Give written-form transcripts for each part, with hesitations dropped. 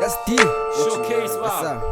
That's D. Showcase, wow.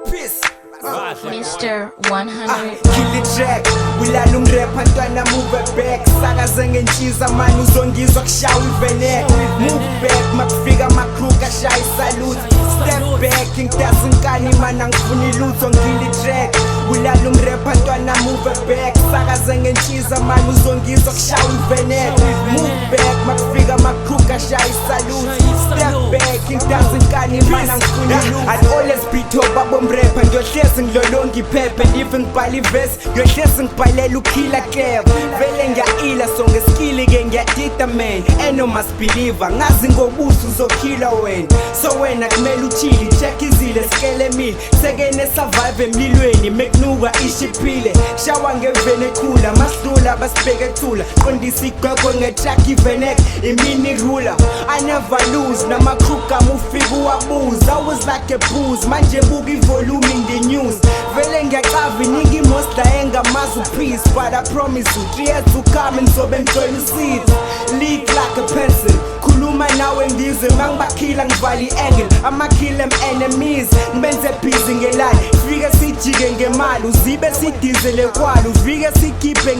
Peace. Mr. 100. Kill it track ulala umrapha ntwana move back sakaze ngentshiza mani uzongizwa kushawa ivenek move back makufika amakruka ashaya isalute step back ngitazinkani mana ngifuna ilutho ngill it track ulala umrapha ntwana move back sakaze ngentshiza mani uzongizwa kushawa ivenek move back makufika amakruka ashaya isalute step back ngitazinkani mana ngifuna ilutho I'll always be top abomrapha ngiyohlezi ngilolonga iphepha ndive ngibhala ivesi ngiyohlezi ngibhalela ukhila clever vele ngiyaila so ngeskili ke ngiyadida man eno must believer ngazi ngobuso uzokhila wena so wena kumele uchili check izile skele mile sekene survive emlilweni mekunuka ishiphile shawa ngevene khula masidlula basibheke thula qondisa igqoko ngetrack ivenek imini ruler I never lose namakruka mufika uwabuza I was like a booze manje buka ivolume in the news vele ngiyacava iningi imosta engamazi peace but I promise you 3 years to come ngizobe ngigcwele usizi leak like a pencil khuluma nawe ngizwe mangibakhila ngivala i-angle amakhila em-enemies ngibenze busy ngelani fike sijike ngemali uzibe sidizele kwalo uvike sikhiphe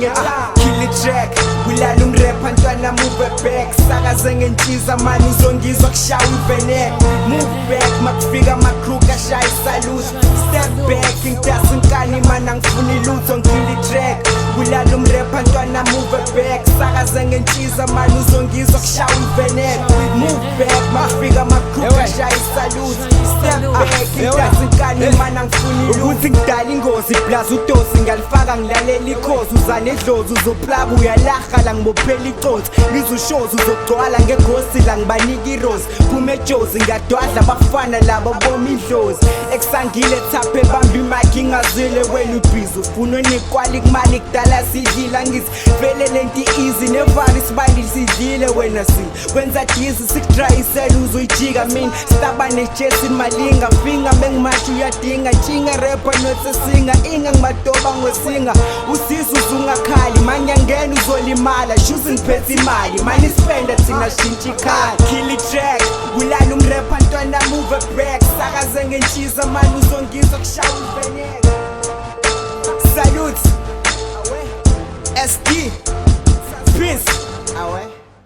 kill it track ulala umrapha ntwana move back sakaze ngentshiza mani uzongizwa kushawa ivenek move back makufika amakruka ashaya isalute step back ngitazinkani mana ngifuna ilutho ngill it track ulala umrapha ntwana move back sakaze ngentshiza mani uzongizwa kushawa ivenek move back makufika amakruka ashaya isalute step back ngitazinkani mana ngifuna ilutho ukuthi ngidala ingozi plus udosi ngalifaka ngilalela ikhosi uzane edlozi uzoplaka uyalaha la ngibophela icotsi ngizushozi uzogcwala ngegosi la ngibanika irose phume ejozi ngadwadla abafana labo boma idlozi ekusangile thaphe bamba imaki ngazile wena ubhizi ufuna nikwali kumali kudala sidlila ngithi vele lenti easy nevari sibandile sidlile wena kwenza dizi sikudrayisela uzoyijika mina staba nejesi malinga finga mengimasho uyadinga nshinga rapper nosesinga inga ngimadoba ngosinga usisi uzungakhali manyangena uzolimala shuzi ngiphethe imali mani spenda thina shintshi ikhaya kill it track ulala umrapha ntwana move back sakaze ngentshiza mani uzongizwa kushawa ivenek salute SD Peace